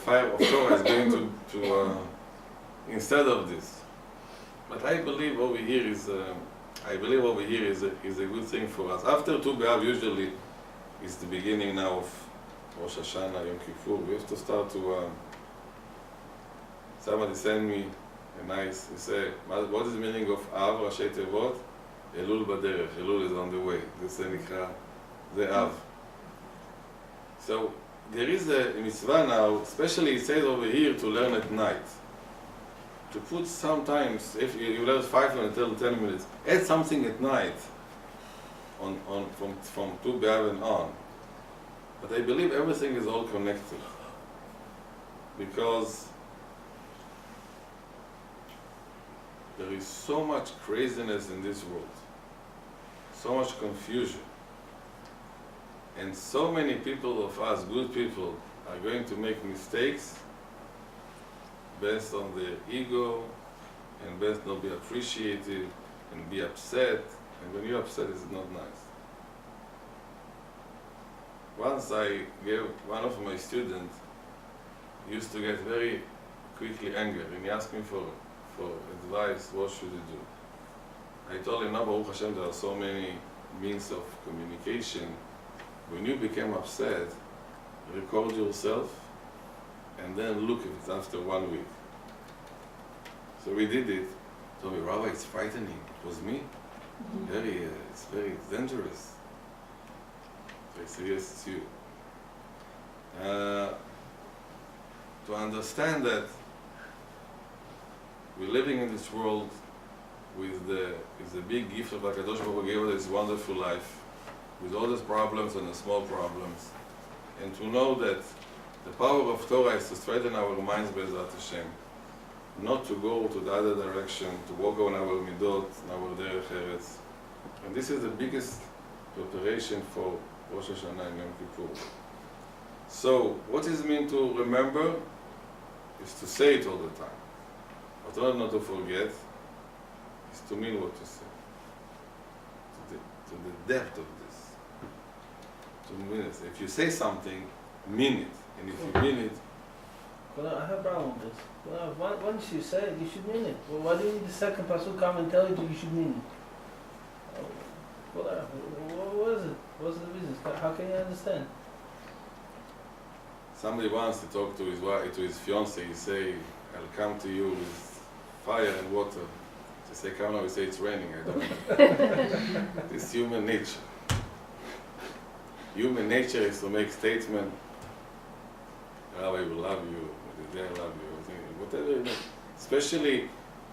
fire of Torah is going to instead of this. But I believe over here is a good thing for us. After Tu B'Av usually is the beginning now of Rosh Hashanah, Yom Kippur. We have to start to. Somebody sent me a nice. He said, "What is the meaning of Av Rashi Tevot? Elul Baderech. Elul is on the way. This is Nikra, the Av." So there is a mitzvah now, especially it says over here to learn at night. To put sometimes, if you learn 5 minutes till 10 minutes, add something at night from Tu B'Av and on. But I believe everything is all connected. Because there is so much craziness in this world, so much confusion. And so many people of us, good people, are going to make mistakes based on their ego and based not be appreciated and be upset. And when you're upset, it's not nice. Once I gave one of my students used to get very quickly angry, and he asked me for advice, what should he do? I told him, now Baruch Hashem, there are so many means of communication. When you become upset, record yourself and then look if it's after 1 week. So we did it. He told me, Rabbi, it's frightening. It was me. It's very dangerous. So I said, yes, it's you. To understand that we're living in this world with the big gift of HaKadosh Baruch Hu gave us this wonderful life, with all these problems and the small problems, and to know that the power of Torah is to straighten our minds Be'ezrat Hashem, not to go to the other direction, to walk on our midot, our derech eretz. And this is the biggest preparation for Rosh Hashanah and Yom Kippur. So, what does it mean to remember? Is to say it all the time. But not to forget, is to mean what to say. To the depth of this. To mean it. If you say something, mean it. And if you mean it... Well, I have a problem with this. Well, once you say it, you should mean it. Well, why do you need the second pasuk come and tell you that you should mean it? What is it? What's the reason? How can you understand? Somebody wants to talk to his wife, to his fiancé. He say, "I'll come to you with fire and water." She say, "Come now." We say, "It's raining." I don't know. This human nature. Human nature is to make statement. Rabbi will love you. They love you. Whatever. You know.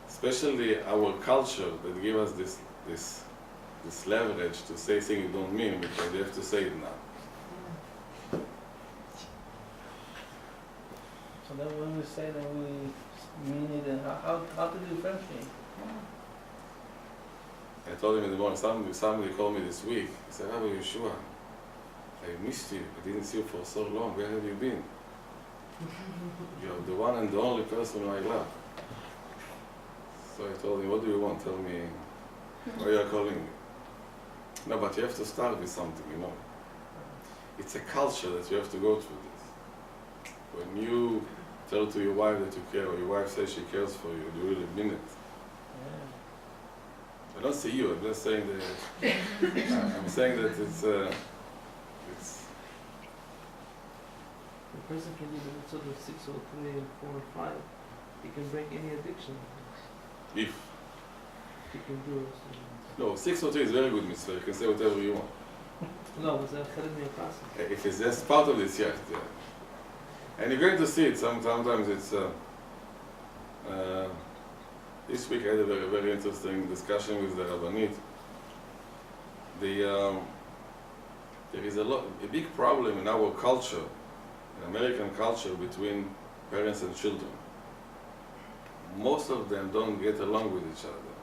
Especially our culture that give us this leverage to say things you don't mean because they have to say it now. So then when we say that we mean it, and how to differentiate? I told him in the morning, somebody called me this week. He said, Rabbi Yeshua, I missed you. I didn't see you for so long. Where have you been? You're the one and the only person who I love. So I told him, what do you want? Tell me why you are calling me. No, but you have to start with something, you know. It's a culture that you have to go through this. When you tell to your wife that you care, or your wife says she cares for you, do you really mean it? I don't say you, I'm just saying that, I'm saying that it's The person can do the sort of 6 or 3 or 4 or 5. He can break any addiction. if. He can do it. No, 6 or 3 is very good mitzvah, you can say whatever you want. No, it's a process. If it's just part of this, yes. Yeah. And you're going to see it, sometimes it's, this week I had a very, very interesting discussion with the Rabbanit. There is a big problem in our culture, in American culture, between parents and children. Most of them don't get along with each other.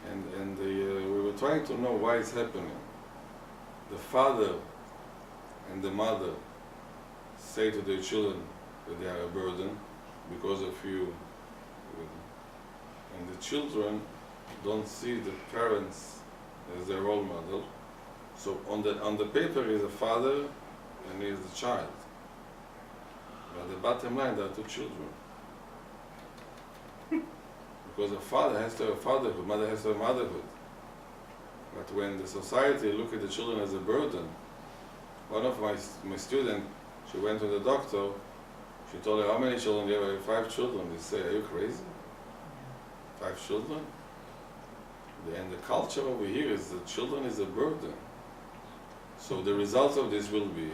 And we were trying to know why it's happening. The father and the mother say to their children that they are a burden because of you. And the children don't see the parents as their role model. So on the paper is a father and he is the child. But the bottom line, there are two children. Because a father has to have fatherhood, mother has to have motherhood. But when the society look at the children as a burden, one of my students, she went to the doctor, she told her, how many children do you have? I have 5 children. They say, are you crazy? 5 children? And the culture over here is that children is a burden. So the result of this will be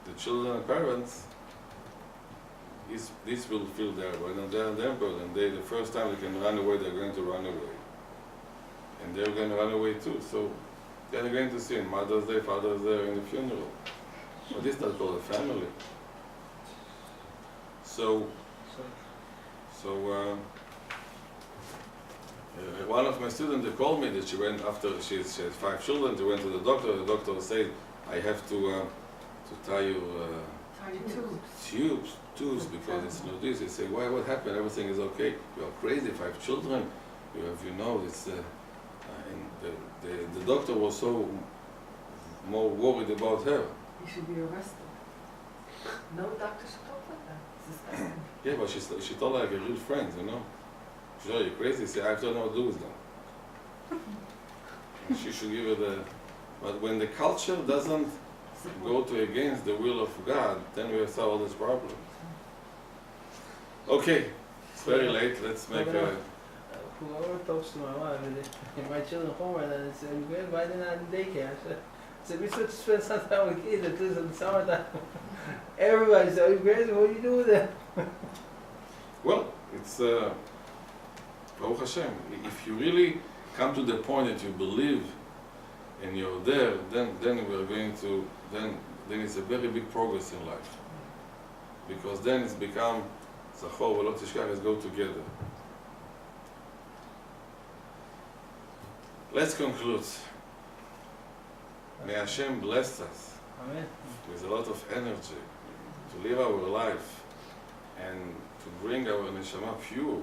the children and parents, this will feel their burden, their burden. The first time they can run away, they're going to run away. And they're going to run away too. So they're going to see Mother's Day, Father's Day, in the funeral. But this is not called a family. So one of my students, they called me that she went after she had 5 children. She went to the doctor said, I have to tie you tubes because it's no this. They say, why, what happened? Everything is okay. You are crazy, 5 children. You have, it's and the doctor was so more worried about her. You should be arrested. No doctor should talk like that. It's disgusting. Yeah, but she told her like a real friend, She said, you're crazy. She said, I don't know what to do with them. And she should give her the... But when the culture doesn't go to against the will of God, then we have all these problems. Okay, it's very late. Let's make a... Whoever talks to my wife, and my children home, and they say, why they're not in daycare? I said, we should spend some time with kids, at least in the summertime. Everybody said, are you crazy? What do you do with them? Well, it's... Baruch Hashem, if you really come to the point that you believe and you're there, then we're going to, then it's a very big progress in life. Because then it's become, Zachor v'lo tishkach, let's go together. Let's conclude. May Hashem bless us Amen. with a lot of energy to live our life and to bring our neshama pure.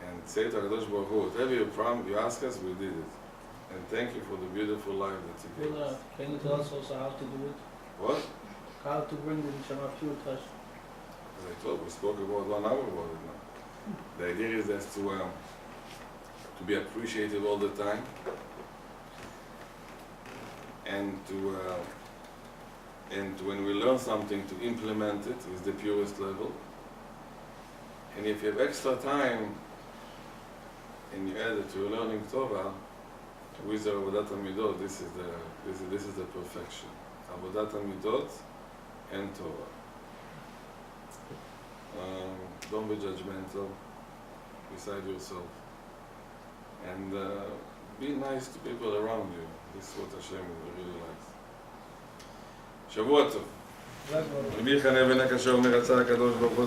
And say to HaKadosh Baruch Hu, whatever you ask us, we did it. And thank you for the beautiful life that you gave us. Can you tell us also how to do it? What? How to bring the Neshama pure to us? As I told, we spoke about 1 hour about it now. The idea is just to be appreciated all the time, and when we learn something, to implement it with the purest level. And if you have extra time, and you add it to your learning Torah, with the Avodat HaMidot, this is the perfection. Avodat HaMidot and Torah. Don't be judgmental beside yourself. And be nice to people around you. This is what Hashem really likes. Shavua Tov. רבי חניה בן הקשור מרצה הקדוש ברוך הוא